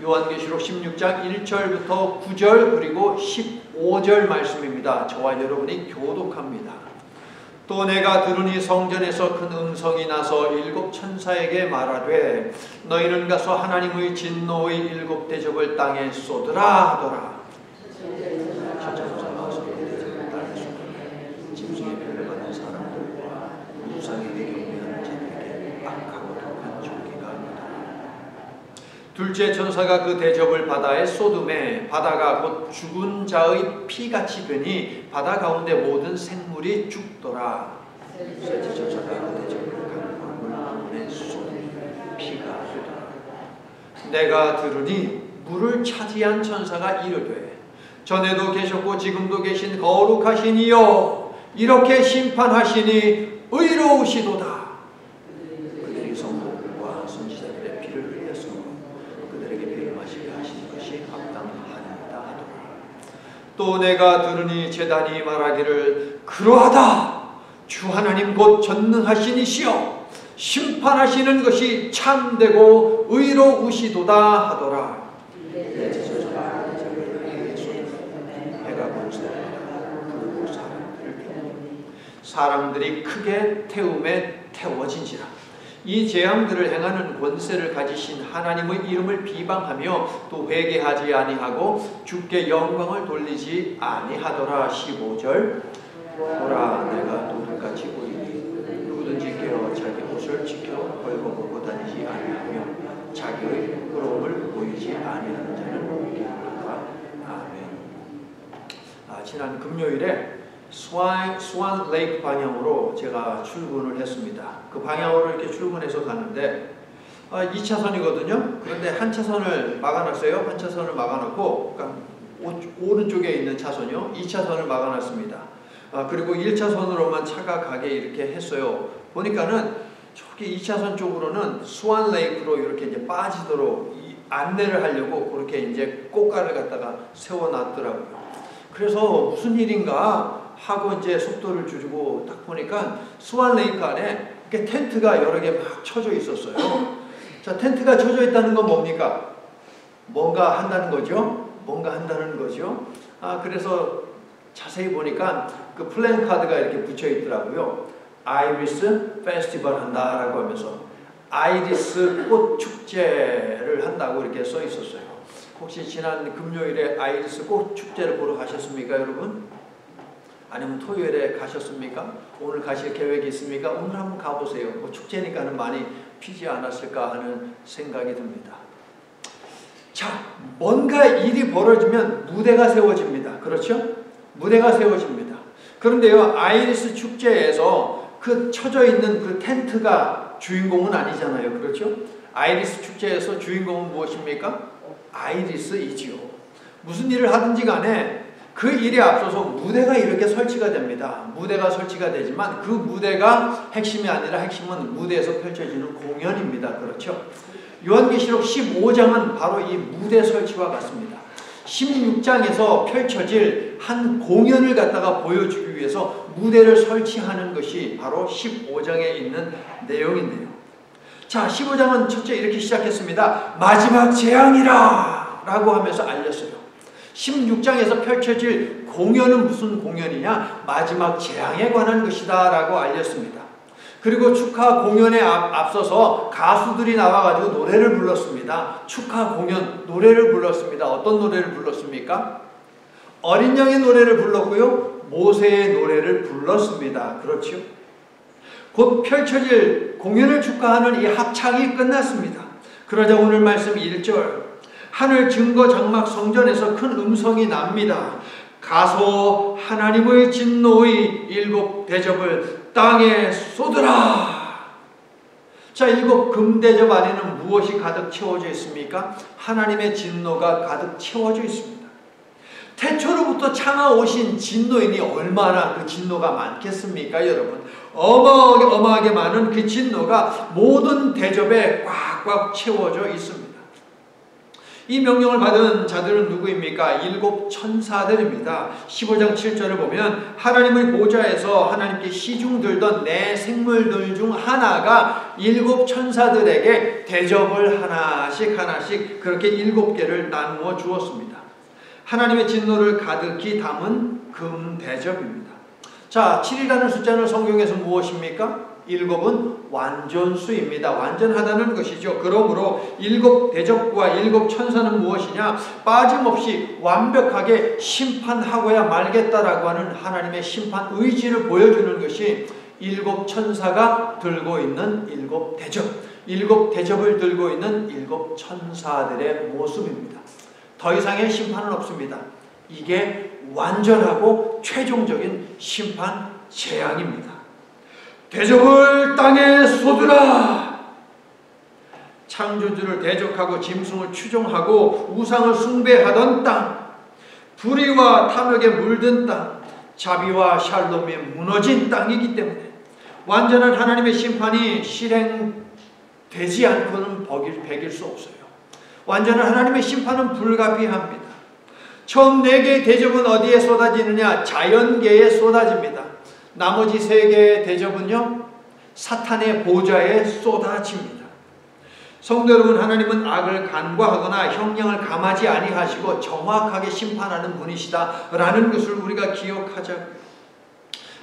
요한계시록 16장 1절부터 9절 그리고 15절 말씀입니다. 저와 여러분이 교독합니다. 또 내가 들으니 성전에서 큰 음성이 나서 일곱 천사에게 말하되 너희는 가서 하나님의 진노의 일곱 대접을 땅에 쏟으라 하더라. 짐승의 표를 받은 사람들과 우상에게 경배하는 자들에게 악하고 독한 종기가 있다. 둘째 천사가 그 대접을 바다에 쏟음에 바다가 곧 죽은 자의 피같이 되니 바다 가운데 모든 생물이 죽더라. 셋째 천사가 그 대접을 강물을 물에 쏟음에 피가 되더라. 내가 들으니 물을 차지한 천사가 이르되 전에도 계셨고 지금도 계신 거룩하신 이여 이렇게 심판하시니 의로우시도다. 그들이 성도들과 선지자들의 피를 흘려서 그들에게 피를 마시게 하신 것이 합당하니이다 하더라. 또 내가 들으니 제단이 말하기를 그러하다. 주 하나님 곧 전능하신 이시여 심판하시는 것이 참되고 의로우시도다 하더라. 사람들이 크게 태움에 태워진지라. 이 재앙들을 행하는 권세를 가지신 하나님의 이름을 비방하며 또 회개하지 아니하고 주께 영광을 돌리지 아니하더라. 15절 보라 내가 도둑같이 보이니 누구든지 깨어 자기 옷을 지켜 벌거벗고 다니지 아니하며 자기의 부끄러움을 보이지 아니하는 자는 복이로다. 아멘. 지난 금요일에 스완 레이크 방향으로 제가 출근을 했습니다. 그 방향으로 이렇게 출근해서 가는데 2차선이거든요. 그런데 한 차선을 막아놨어요. 한 차선을 막아놓고 그러니까 오른쪽에 있는 차선이요. 2차선을 막아놨습니다. 그리고 1차선으로만 차가 가게 이렇게 했어요. 보니까는 저기 2차선 쪽으로는 스완 레이크로 이렇게 이제 빠지도록 안내를 하려고 그렇게 이제 꽃가를 갖다가 세워놨더라고요. 그래서 무슨 일인가 하고 이제 속도를 줄이고 딱 보니까 스완 레이크 안에 이렇게 텐트가 여러 개 막 쳐져 있었어요. 자, 텐트가 쳐져 있다는 건 뭡니까? 뭔가 한다는 거죠. 뭔가 한다는 거죠. 그래서 자세히 보니까 그 플랜카드가 이렇게 붙여 있더라고요. 아이리스 페스티벌 한다라고 하면서 아이리스 꽃 축제를 한다고 이렇게 써 있었어요. 혹시 지난 금요일에 아이리스 꽃 축제를 보러 가셨습니까, 여러분? 아니면 토요일에 가셨습니까? 오늘 가실 계획이 있습니까? 오늘 한번 가보세요. 뭐 축제니까는 많이 피지 않았을까 하는 생각이 듭니다. 자, 뭔가 일이 벌어지면 무대가 세워집니다. 그렇죠? 무대가 세워집니다. 그런데요, 아이리스 축제에서 그 쳐져 있는 그 텐트가 주인공은 아니잖아요. 그렇죠? 아이리스 축제에서 주인공은 무엇입니까? 아이리스이지요. 무슨 일을 하든지 간에 그 일에 앞서서 무대가 이렇게 설치가 됩니다. 무대가 설치가 되지만 그 무대가 핵심이 아니라 핵심은 무대에서 펼쳐지는 공연입니다. 그렇죠? 요한계시록 15장은 바로 이 무대 설치와 같습니다. 16장에서 펼쳐질 한 공연을 갖다가 보여주기 위해서 무대를 설치하는 것이 바로 15장에 있는 내용인데요. 자, 15장은 첫째 이렇게 시작했습니다. 마지막 재앙이라 라고 하면서 알렸어요. 16장에서 펼쳐질 공연은 무슨 공연이냐? 마지막 재앙에 관한 것이다 라고 알렸습니다. 그리고 축하 공연에 앞서서 가수들이 나와가지고 노래를 불렀습니다. 축하 공연 노래를 불렀습니다. 어떤 노래를 불렀습니까? 어린 양의 노래를 불렀고요. 모세의 노래를 불렀습니다. 그렇죠? 곧 펼쳐질 공연을 축하하는 이 합창이 끝났습니다. 그러자 오늘 말씀 1절 하늘 증거 장막 성전에서 큰 음성이 납니다. 가서 하나님의 진노의 일곱 대접을 땅에 쏟으라. 자, 일곱 금대접 안에는 무엇이 가득 채워져 있습니까? 하나님의 진노가 가득 채워져 있습니다. 태초로부터 참아오신 진노인이 얼마나 그 진노가 많겠습니까, 여러분? 어마어마하게 많은 그 진노가 모든 대접에 꽉꽉 채워져 있습니다. 이 명령을 받은 자들은 누구입니까? 7 천사들입니다. 15장 7절을 보면 하나님의 보좌에서 하나님께 시중 들던 네 생물들 중 하나가 7 천사들에게 대접을 하나씩 그렇게 7개를 나누어 주었습니다. 하나님의 진노를 가득히 담은 금 대접입니다. 자, 7이라는 숫자는 성경에서 무엇입니까? 7은 완전수입니다. 완전하다는 것이죠. 그러므로 7 대접과 7 천사는 무엇이냐? 빠짐없이 완벽하게 심판하고야 말겠다라고 하는 하나님의 심판 의지를 보여주는 것이 7 천사가 들고 있는 7 대접, 7 대접을 들고 있는 7 천사들의 모습입니다. 더 이상의 심판은 없습니다. 이게 완전하고 최종적인 심판 재앙입니다. 대접을 땅에 쏟으라. 창조주를 대적하고 짐승을 추종하고 우상을 숭배하던 땅, 불의와 탐욕에 물든 땅, 자비와 샬롬이 무너진 땅이기 때문에 완전한 하나님의 심판이 실행되지 않고는 백일 수 없어요. 완전한 하나님의 심판은 불가피합니다. 처음 4개의 대접은 어디에 쏟아지느냐? 자연계에 쏟아집니다. 나머지 3개의 대접은요, 사탄의 보좌에 쏟아집니다. 성도 여러분, 하나님은 악을 간과하거나 형량을 감하지 아니하시고 정확하게 심판하는 분이시다라는 것을 우리가 기억하자고요.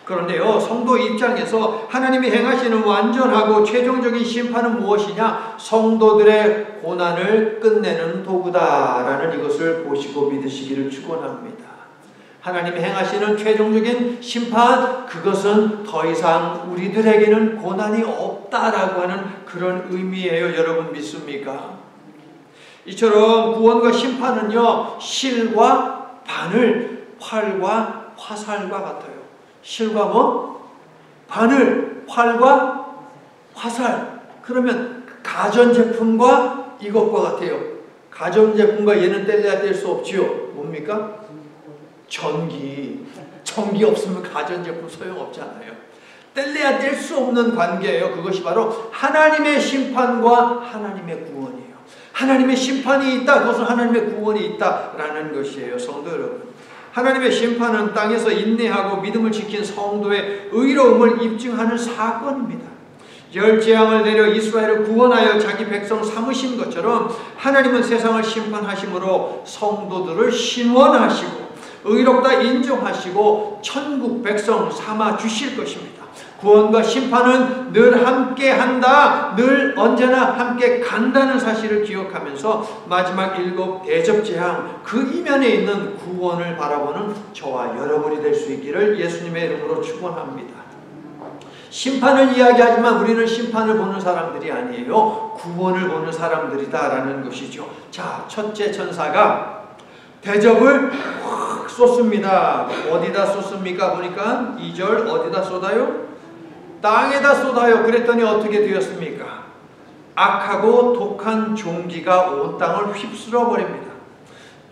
그런데요, 성도 입장에서 하나님이 행하시는 완전하고 최종적인 심판은 무엇이냐? 성도들의 고난을 끝내는 도구다라는 이것을 보시고 믿으시기를 축원합니다. 하나님이 행하시는 최종적인 심판, 그것은 더 이상 우리들에게는 고난이 없다라고 하는 그런 의미예요. 여러분 믿습니까? 이처럼 구원과 심판은요, 실과 바늘, 활과 화살과 같아요. 실과 뭐? 바늘, 활과 화살. 그러면 가전제품과 이것과 같아요. 가전제품과 얘는 뗄래야 뗄 수 없지요. 뭡니까? 전기. 전기 없으면 가전제품 소용없잖아요. 뗄래야 뗄 수 없는 관계예요. 그것이 바로 하나님의 심판과 하나님의 구원이에요. 하나님의 심판이 있다, 그것은 하나님의 구원이 있다라는 것이에요. 성도 여러분, 하나님의 심판은 땅에서 인내하고 믿음을 지킨 성도의 의로움을 입증하는 사건입니다. 열 재앙을 내려 이스라엘을 구원하여 자기 백성 삼으신 것처럼 하나님은 세상을 심판하심으로 성도들을 신원하시고 의롭다 인정하시고 천국 백성 삼아 주실 것입니다. 구원과 심판은 늘 함께 한다, 늘 언제나 함께 간다는 사실을 기억하면서 마지막 7 대접 재앙, 그 이면에 있는 구원을 바라보는 저와 여러분이 될 수 있기를 예수님의 이름으로 축원합니다. 심판을 이야기하지만 우리는 심판을 보는 사람들이 아니에요. 구원을 보는 사람들이다라는 것이죠. 자, 첫째 천사가 대접을 확 쏟습니다. 어디다 쏟습니까? 보니까 2절 어디다 쏟아요? 땅에다 쏟아요. 그랬더니 어떻게 되었습니까? 악하고 독한 종기가 온 땅을 휩쓸어 버립니다.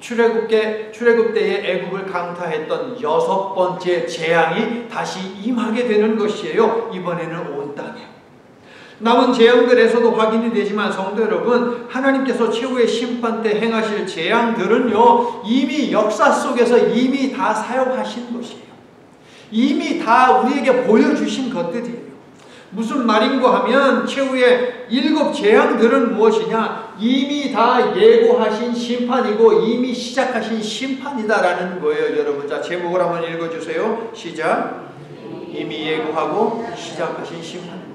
출애굽 때에 애굽을 강타했던 6번째 재앙이 다시 임하게 되는 것이에요. 이번에는 온 땅에. 남은 재앙들에서도 확인이 되지만 성도 여러분, 하나님께서 최후의 심판 때 행하실 재앙들은요, 이미 역사 속에서 이미 다 사용하신 것이에요. 이미 다 우리에게 보여주신 것들이에요. 무슨 말인고 하면 최후의 7 재앙들은 무엇이냐? 이미 다 예고하신 심판이고 이미 시작하신 심판이다라는 거예요. 여러분, 자, 제목을 한번 읽어주세요. 시작. 이미 예고하고 시작하신 심판입니다.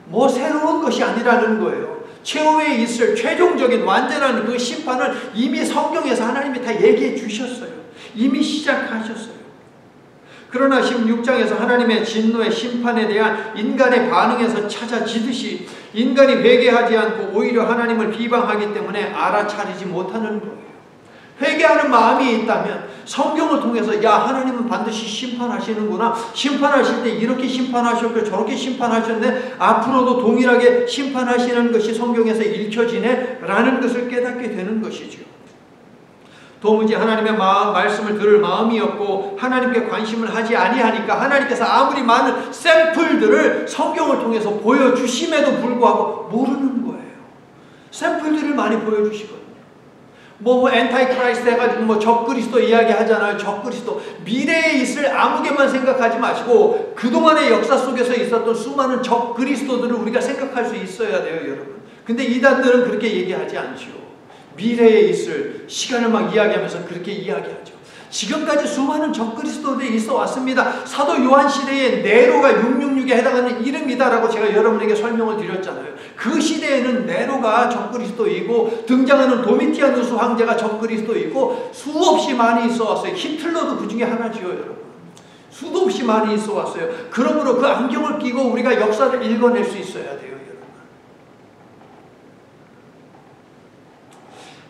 뭐 새로운 것이 아니라는 거예요. 최후에 있을 최종적인 완전한 그 심판을 이미 성경에서 하나님이 다 얘기해 주셨어요. 이미 시작하셨어요. 그러나 16장에서 하나님의 진노의 심판에 대한 인간의 반응에서 찾아지듯이 인간이 회개하지 않고 오히려 하나님을 비방하기 때문에 알아차리지 못하는 거예요. 회개하는 마음이 있다면 성경을 통해서 야, 하나님은 반드시 심판하시는구나. 심판하실 때 이렇게 심판하셨고 저렇게 심판하셨네. 앞으로도 동일하게 심판하시는 것이 성경에서 읽혀지네 라는 것을 깨닫게 되는 것이죠. 도무지 하나님의 말씀을 들을 마음이 없고 하나님께 관심을 하지 아니하니까 하나님께서 아무리 많은 샘플들을 성경을 통해서 보여주심에도 불구하고 모르는 거예요. 샘플들을 많이 보여주시거든요. 엔타이 크라이스트 해가지고 적그리스도 이야기 하잖아요. 적그리스도. 미래에 있을 아무개만 생각하지 마시고 그동안의 역사 속에서 있었던 수많은 적그리스도들을 우리가 생각할 수 있어야 돼요, 여러분. 근데 이단들은 그렇게 얘기하지 않죠. 미래에 있을 시간을 막 이야기하면서 그렇게 이야기하죠. 지금까지 수많은 적그리스도들이 있어 왔습니다. 사도 요한 시대에 네로가 666에 해당하는 이름이다라고 제가 여러분에게 설명을 드렸잖아요. 그 시대에는 네로가 적그리스도이고 등장하는 도미티아누스 황제가 적그리스도이고 수없이 많이 있어 왔어요. 히틀러도 그 중에 하나지요, 여러분. 수도 없이 많이 있어 왔어요. 그러므로 그 안경을 끼고 우리가 역사를 읽어낼 수 있어야 돼요.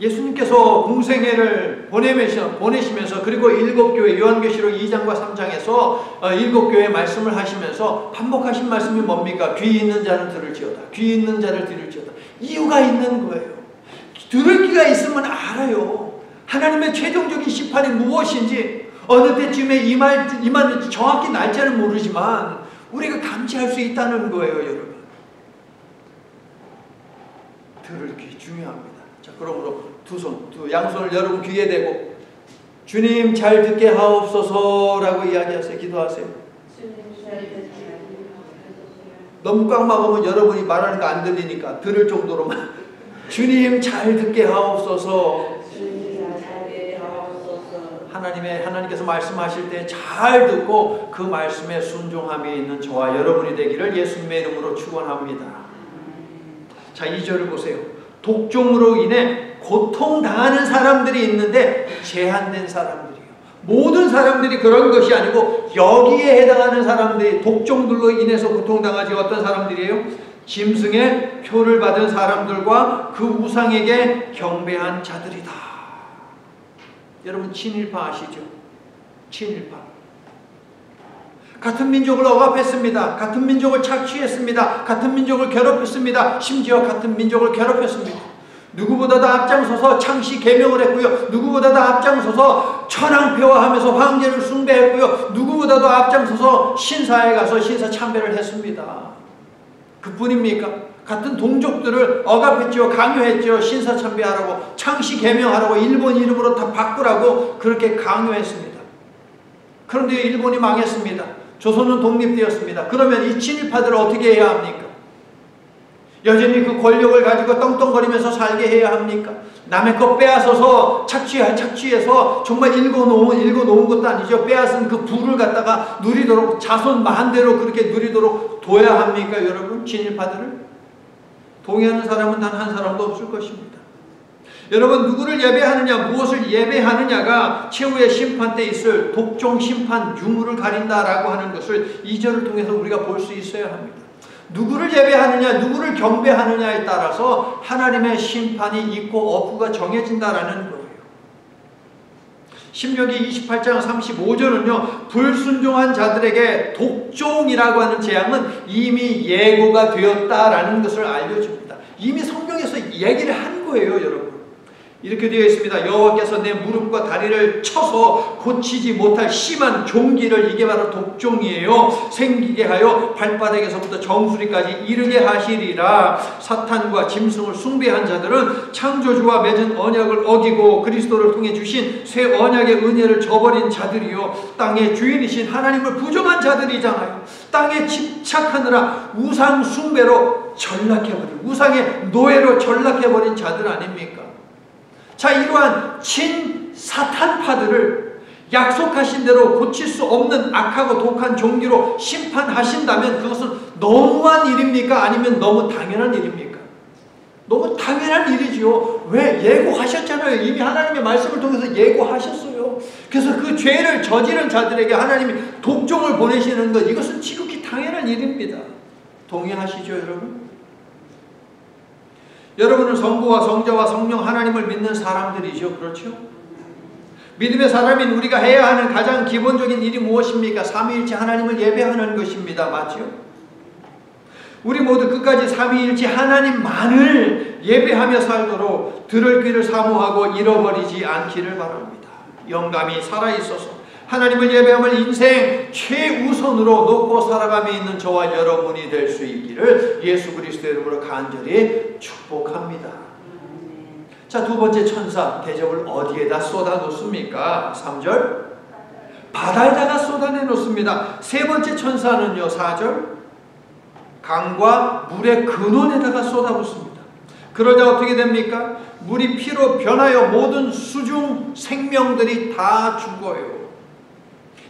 예수님께서 공생애를 보내시면서 그리고 7교회 요한계시록 2장과 3장에서 7교회 말씀을 하시면서 반복하신 말씀이 뭡니까? 귀 있는 자는 들을지어다. 귀 있는 자를 들을지어다. 이유가 있는 거예요. 들을 귀가 있으면 알아요. 하나님의 최종적인 심판이 무엇인지 어느 때쯤에 임하는지 정확히 날짜는 모르지만 우리가 감지할 수 있다는 거예요, 여러분. 들을 귀 중요합니다. 자, 그러므로 양손을 여러분 귀에 대고 주님 잘 듣게 하옵소서라고 이야기하세요. 기도하세요. 너무 꽉 막으면 여러분이 말하는 거 안 들리니까 들을 정도로만 주님 잘 듣게 하옵소서. 하나님께서 말씀하실 때 잘 듣고 그 말씀에 순종함이 있는 저와 여러분이 되기를 예수님의 이름으로 축원합니다. 자, 2절을 보세요. 독종으로 인해 고통당하는 사람들이 있는데 제한된 사람들이에요. 모든 사람들이 그런 것이 아니고 여기에 해당하는 사람들이 독종들로 인해서 고통당하지 어떤 사람들이에요? 짐승의 표를 받은 사람들과 그 우상에게 경배한 자들이다. 여러분 친일파 아시죠? 친일파. 같은 민족을 억압했습니다. 같은 민족을 착취했습니다. 같은 민족을 괴롭혔습니다. 심지어 같은 민족을 괴롭혔습니다. 누구보다도 앞장서서 창시 계명을 했고요. 누구보다도 앞장서서 천황폐화하면서 황제를 숭배했고요. 누구보다도 앞장서서 신사에 가서 신사 참배를 했습니다. 그뿐입니까? 같은 동족들을 억압했죠. 강요했죠. 신사 참배하라고, 창시 계명하라고, 일본 이름으로 다 바꾸라고 그렇게 강요했습니다. 그런데 일본이 망했습니다. 조선은 독립되었습니다. 그러면 이 친일파들을 어떻게 해야 합니까? 여전히 그 권력을 가지고 떵떵거리면서 살게 해야 합니까? 남의 것 빼앗아서 착취해서 정말 읽어놓은 것도 아니죠. 빼앗은 그 부를 갖다가 누리도록 자손 마음대로 그렇게 누리도록 둬야 합니까, 여러분? 친일파들을? 동의하는 사람은 단 한 사람도 없을 것입니다. 여러분, 누구를 예배하느냐, 무엇을 예배하느냐가 최후의 심판 때 있을 독종 심판 유무를 가린다라고 하는 것을 2절을 통해서 우리가 볼 수 있어야 합니다. 누구를 예배하느냐, 누구를 경배하느냐에 따라서 하나님의 심판이 있고 없고가 정해진다라는 거예요. 신명기 28장 35절은요, 불순종한 자들에게 독종이라고 하는 재앙은 이미 예고가 되었다라는 것을 알려줍니다. 이미 성경에서 얘기를 한 거예요, 여러분. 이렇게 되어 있습니다. 여호와께서 내 무릎과 다리를 쳐서 고치지 못할 심한 종기를, 이게 바로 독종이에요, 생기게 하여 발바닥에서부터 정수리까지 이르게 하시리라. 사탄과 짐승을 숭배한 자들은 창조주와 맺은 언약을 어기고 그리스도를 통해 주신 새 언약의 은혜를 저버린 자들이요, 땅의 주인이신 하나님을 부정한 자들이잖아요. 땅에 집착하느라 우상 숭배로 전락해버린, 우상의 노예로 전락해버린 자들 아닙니까? 자, 이러한 친사탄파들을 약속하신 대로 고칠 수 없는 악하고 독한 종기로 심판하신다면 그것은 너무한 일입니까? 아니면 너무 당연한 일입니까? 너무 당연한 일이지요. 왜? 예고하셨잖아요. 이미 하나님의 말씀을 통해서 예고하셨어요. 그래서 그 죄를 저지른 자들에게 하나님이 독종을 보내시는 것, 이것은 지극히 당연한 일입니다. 동의하시죠, 여러분? 여러분은 성부와 성자와 성령 하나님을 믿는 사람들이죠. 그렇죠? 믿음의 사람인 우리가 해야 하는 가장 기본적인 일이 무엇입니까? 삼위일체 하나님을 예배하는 것입니다. 맞죠? 우리 모두 끝까지 삼위일체 하나님만을 예배하며 살도록 들을 귀를 사모하고 잃어버리지 않기를 바랍니다. 영감이 살아있어서 하나님을 예배함을 인생 최우선으로 놓고 살아감이 있는 저와 여러분이 될 수 있기를 예수 그리스도의 이름으로 간절히 축복합니다. 자, 두 번째 천사 대접을 어디에다 쏟아 놓습니까? 3절 바다에다가 쏟아내 놓습니다. 세 번째 천사는요, 4절 강과 물의 근원에다가 쏟아붓습니다. 그러자 어떻게 됩니까? 물이 피로 변하여 모든 수중 생명들이 다 죽어요.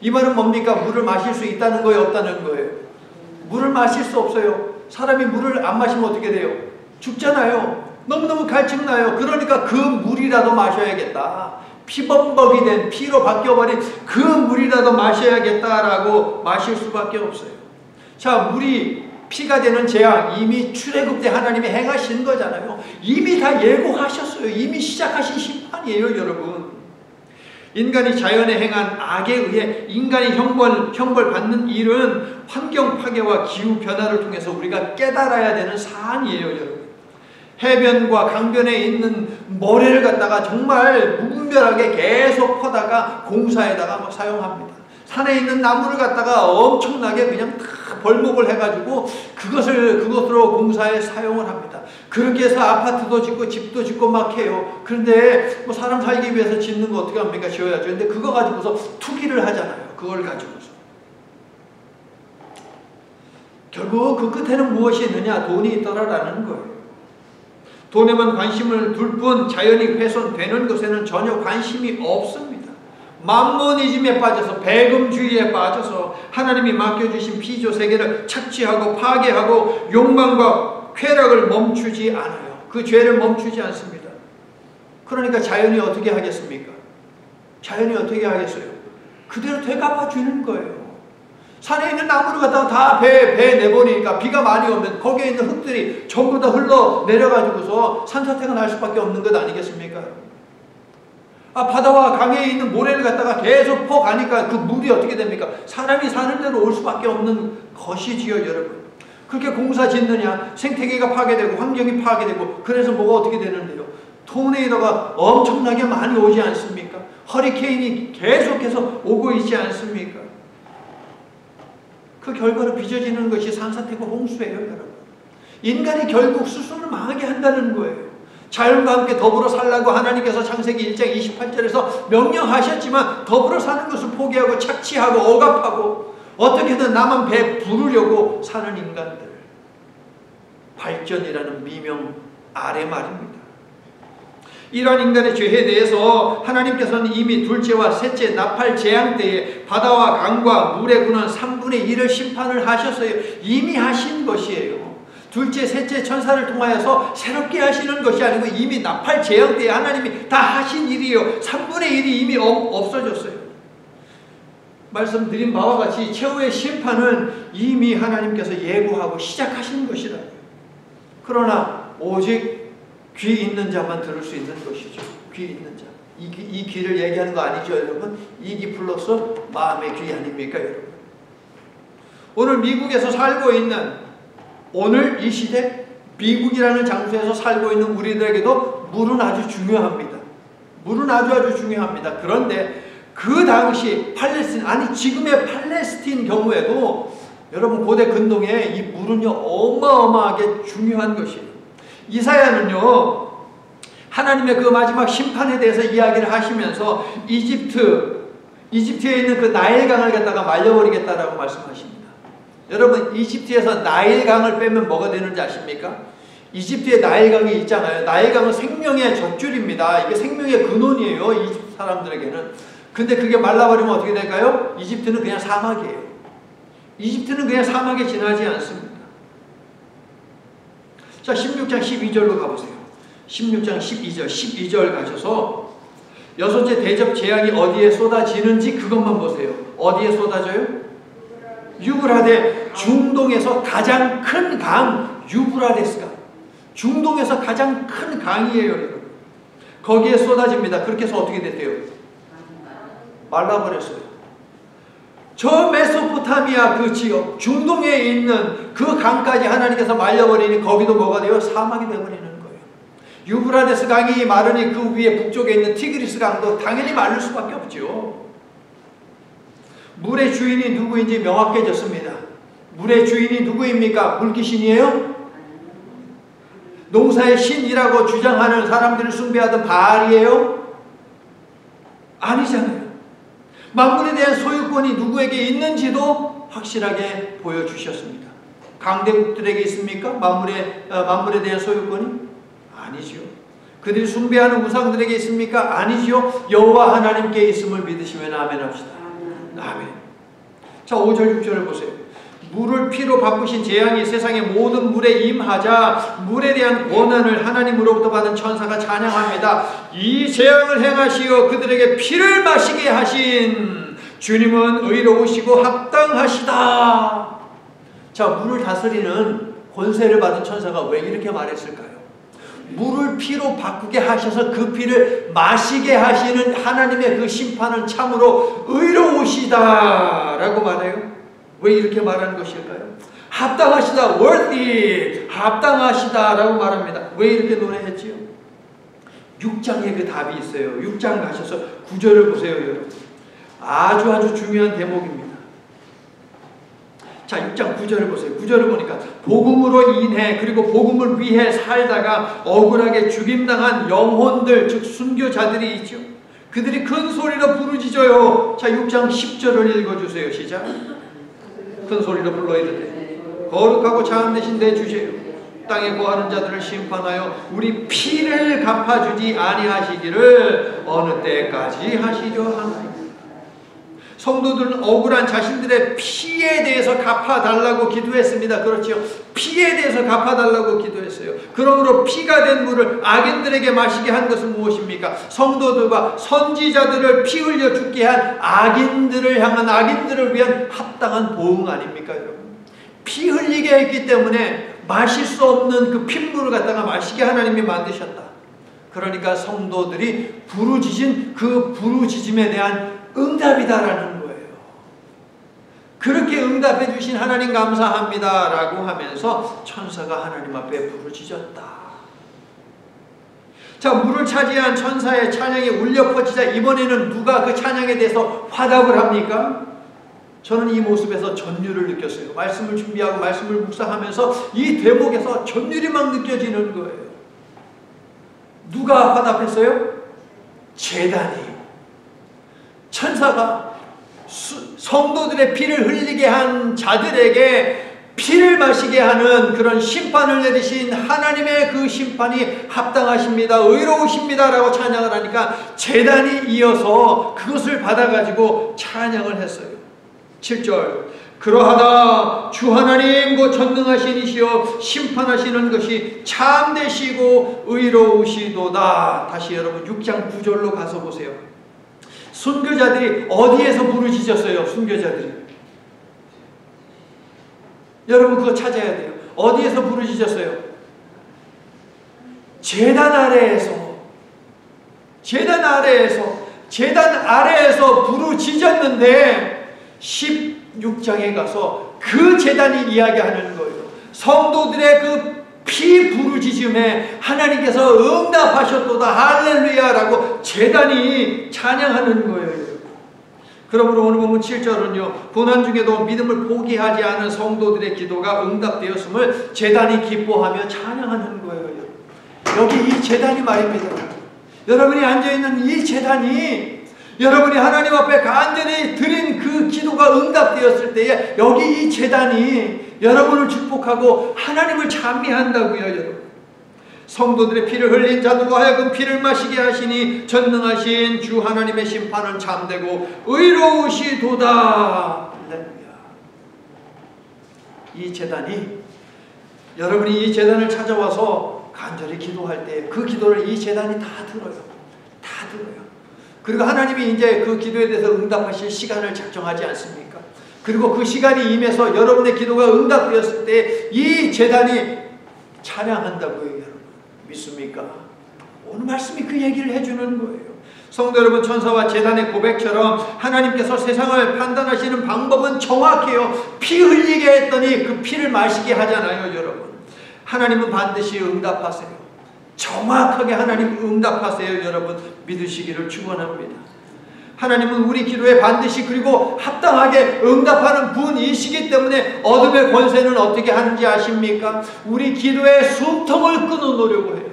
이 말은 뭡니까? 물을 마실 수 있다는 거예요, 없다는 거예요? 물을 마실 수 없어요. 사람이 물을 안 마시면 어떻게 돼요? 죽잖아요. 너무너무 갈증나요. 그러니까 그 물이라도 마셔야겠다. 피범벅이 된 피로 바뀌어버린 그 물이라도 마셔야겠다라고 마실 수밖에 없어요. 자, 물이 피가 되는 재앙 이미 출애굽 때 하나님이 행하신 거잖아요. 이미 다 예고하셨어요. 이미 시작하신 심판이에요, 여러분. 인간이 자연에 행한 악에 의해 인간이 형벌 받는 일은 환경 파괴와 기후 변화를 통해서 우리가 깨달아야 되는 사안이에요, 여러분. 해변과 강변에 있는 모래를 갖다가 정말 무분별하게 계속 퍼다가 공사에다가 막 사용합니다. 산에 있는 나무를 갖다가 엄청나게 그냥 다 벌목을 해가지고 그것으로 공사에 사용을 합니다. 그렇게 해서 아파트도 짓고 집도 짓고 막 해요. 그런데 뭐 사람 살기 위해서 짓는 거 어떻게 합니까? 지어야죠. 근데 그거 가지고서 투기를 하잖아요. 그걸 가지고서. 결국 그 끝에는 무엇이 있느냐? 돈이 있더라라는 거예요. 돈에만 관심을 둘 뿐 자연이 훼손되는 것에는 전혀 관심이 없습니다. 만모니즘에 빠져서 배금주의에 빠져서 하나님이 맡겨주신 피조 세계를 착취하고 파괴하고 욕망과 쾌락을 멈추지 않아요. 그 죄를 멈추지 않습니다. 그러니까 자연이 어떻게 하겠습니까? 자연이 어떻게 하겠어요? 그대로 되갚아 주는 거예요. 산에 있는 나무를 갖다가 다 배 내버리니까 비가 많이 오면 거기에 있는 흙들이 전부 다 흘러 내려가지고서 산사태가 날 수밖에 없는 것 아니겠습니까? 바다와 강에 있는 모래를 갖다가 계속 퍼가니까 그 물이 어떻게 됩니까? 사람이 사는 대로 올 수밖에 없는 것이지요, 여러분. 그렇게 공사 짓느냐? 생태계가 파괴되고 환경이 파괴되고 그래서 뭐가 어떻게 되는데요? 토네이도가 엄청나게 많이 오지 않습니까? 허리케인이 계속해서 오고 있지 않습니까? 그 결과로 빚어지는 것이 산사태고 홍수예요, 여러분. 인간이 결국 스스로를 망하게 한다는 거예요. 자연과 함께 더불어 살라고 하나님께서 창세기 1장 28절에서 명령하셨지만 더불어 사는 것을 포기하고 착취하고 억압하고 어떻게든 나만 배 부르려고 사는 인간들. 발전이라는 미명 아래 말입니다. 이러한 인간의 죄에 대해서 하나님께서는 이미 둘째와 셋째 나팔 재앙 때에 바다와 강과 물의 근원 3분의 1을 심판을 하셨어요. 이미 하신 것이에요. 둘째, 셋째 천사를 통하여서 새롭게 하시는 것이 아니고 이미 나팔 재앙 때에 하나님이 다 하신 일이에요. 3분의 1이 이미 없어졌어요. 말씀드린 바와 같이 최후의 심판은 이미 하나님께서 예고하고 시작하신 것이라. 그러나 오직 귀 있는 자만 들을 수 있는 것이죠. 귀 있는 자. 이 귀를 얘기하는 거 아니죠, 여러분? 이 귀 플러스 마음의 귀 아닙니까, 여러분? 오늘 미국에서 살고 있는 오늘 이 시대 미국이라는 장소에서 살고 있는 우리들에게도 물은 아주 중요합니다. 물은 아주 중요합니다. 그런데 그 당시 지금의 팔레스틴 경우에도 여러분 고대 근동에 이 물은요 어마어마하게 중요한 것이에요. 이사야는요 하나님의 그 마지막 심판에 대해서 이야기를 하시면서 이집트에 있는 그 나일강을 갖다가 말려버리겠다라고 말씀하십니다. 여러분 이집트에서 나일강을 빼면 뭐가 되는지 아십니까? 이집트에 나일강이 있잖아요. 나일강은 생명의 젖줄입니다. 이게 생명의 근원이에요. 이집트 사람들에게는. 근데 그게 말라버리면 어떻게 될까요? 이집트는 그냥 사막이에요. 이집트는 그냥 사막에 지나지 않습니다. 자, 16장 12절로 가보세요. 16장 12절 가셔서 여섯째 대접 재앙이 어디에 쏟아지는지 그것만 보세요. 어디에 쏟아져요? 유브라데 중동에서 가장 큰 강 유브라데스강. 중동에서 가장 큰 강이에요, 여러분. 거기에 쏟아집니다. 그렇게 해서 어떻게 됐대요? 말라버렸어요. 저 메소포타미아 그 지역 중동에 있는 그 강까지 하나님께서 말려버리니 거기도 뭐가 돼요? 사막이 되어버리는 거예요. 유브라데스 강이 마르니 그 위에 북쪽에 있는 티그리스 강도 당연히 마를 수밖에 없죠. 물의 주인이 누구인지 명확해졌습니다. 물의 주인이 누구입니까? 물귀신이에요? 농사의 신이라고 주장하는 사람들을 숭배하던 바알이에요? 아니잖아요. 만물에 대한 소유권이 누구에게 있는지도 확실하게 보여주셨습니다. 강대국들에게 있습니까? 만물에 대한 소유권이? 아니죠. 그들이 숭배하는 우상들에게 있습니까? 아니죠. 여호와 하나님께 있음을 믿으시면 아멘 합시다. 아멘. 자, 5절 6절을 보세요. 물을 피로 바꾸신 재앙이 세상의 모든 물에 임하자 물에 대한 권한을 하나님으로부터 받은 천사가 찬양합니다. 이 재앙을 행하시어 그들에게 피를 마시게 하신 주님은 의로우시고 합당하시다. 자, 물을 다스리는 권세를 받은 천사가 왜 이렇게 말했을까요? 물을 피로 바꾸게 하셔서 그 피를 마시게 하시는 하나님의 그 심판은 참으로 의로우시다 라고 말해요. 왜 이렇게 말하는 것일까요? 합당하시다, worthy, 합당하시다 라고 말합니다. 왜 이렇게 노래했지요? 6장에 그 답이 있어요. 6장 가셔서 9절을 보세요, 여러분. 아주 중요한 대목입니다. 자, 6장 9절을 보세요. 9절을 보니까 복음으로 인해 그리고 복음을 위해 살다가 억울하게 죽임당한 영혼들, 즉 순교자들이 있죠. 그들이 큰 소리로 부르짖어요. 자, 6장 10절을 읽어주세요. 시작. 큰 소리로 불러 이르되 거룩하고 참되신 내 주제요 땅에 거하는 자들을 심판하여 우리 피를 갚아주지 아니하시기를 어느 때까지 하시려 하나요? 성도들은 억울한 자신들의 피에 대해서 갚아달라고 기도했습니다. 그렇죠? 피에 대해서 갚아달라고 기도했어요. 그러므로 피가 된 물을 악인들에게 마시게 한 것은 무엇입니까? 성도들과 선지자들을 피 흘려 죽게 한 악인들을 향한 악인들을 위한 합당한 보응 아닙니까, 여러분? 피 흘리게 했기 때문에 마실 수 없는 그 핏물을 갖다가 마시게 하나님이 만드셨다. 그러니까 성도들이 부르짖은 그 부르짖음에 대한 응답이다라는 거예요. 그렇게 응답해 주신 하나님 감사합니다 라고 하면서 천사가 하나님 앞에 부르짖었다. 자, 물을 차지한 천사의 찬양이 울려 퍼지자 이번에는 누가 그 찬양에 대해서 화답을 합니까? 저는 이 모습에서 전율을 느꼈어요. 말씀을 준비하고 말씀을 묵상하면서 이 대목에서 전율이 막 느껴지는 거예요. 누가 화답했어요? 제단이. 천사가 성도들의 피를 흘리게 한 자들에게 피를 마시게 하는 그런 심판을 내리신 하나님의 그 심판이 합당하십니다, 의로우십니다 라고 찬양을 하니까 제단이 이어서 그것을 받아가지고 찬양을 했어요. 7절 그러하다 주 하나님 곧 전능하신 이시여 심판하시는 것이 참되시고 의로우시도다. 다시 여러분 6장 9절로 가서 보세요. 순교자들이 어디에서 부르짖었어요? 순교자들이. 여러분 그거 찾아야 돼요. 어디에서 부르짖었어요? 제단 아래에서. 제단 아래에서 부르짖었는데 16장에 가서 그 제단이 이야기하는 거예요. 성도들의 그 피 부르짖음에 하나님께서 응답하셨도다 할렐루야라고 제단이 찬양하는 거예요. 그러므로 오늘 보면 7절은요. 고난 중에도 믿음을 포기하지 않은 성도들의 기도가 응답되었음을 제단이 기뻐하며 찬양하는 거예요. 여기 이 제단이 말입니다. 여러분이 앉아있는 이 제단이 여러분이 하나님 앞에 간절히 드린 그 기도가 응답되었을 때에 여기 이 제단이 여러분을 축복하고 하나님을 찬미한다고요. 여러분 성도들의 피를 흘린 자들로 하여금 피를 마시게 하시니 전능하신 주 하나님의 심판은 참되고 의로우시도다. 할렐루야. 이 제단이 여러분이 이 제단을 찾아와서 간절히 기도할 때 그 기도를 이 제단이 다 들어요. 다 들어요. 그리고 하나님이 이제 그 기도에 대해서 응답하실 시간을 작정하지 않습니까? 그리고 그 시간이 임해서 여러분의 기도가 응답되었을 때 이 제단이 찬양한다고요. 여러분 믿습니까? 오늘 말씀이 그 얘기를 해주는 거예요. 성도 여러분, 천사와 제단의 고백처럼 하나님께서 세상을 판단하시는 방법은 정확해요. 피 흘리게 했더니 그 피를 마시게 하잖아요. 여러분 하나님은 반드시 응답하세요. 정확하게 하나님 응답하세요. 여러분 믿으시기를 축원합니다. 하나님은 우리 기도에 반드시 그리고 합당하게 응답하는 분이시기 때문에 어둠의 권세는 어떻게 하는지 아십니까? 우리 기도의 숨통을 끊어놓으려고 해요.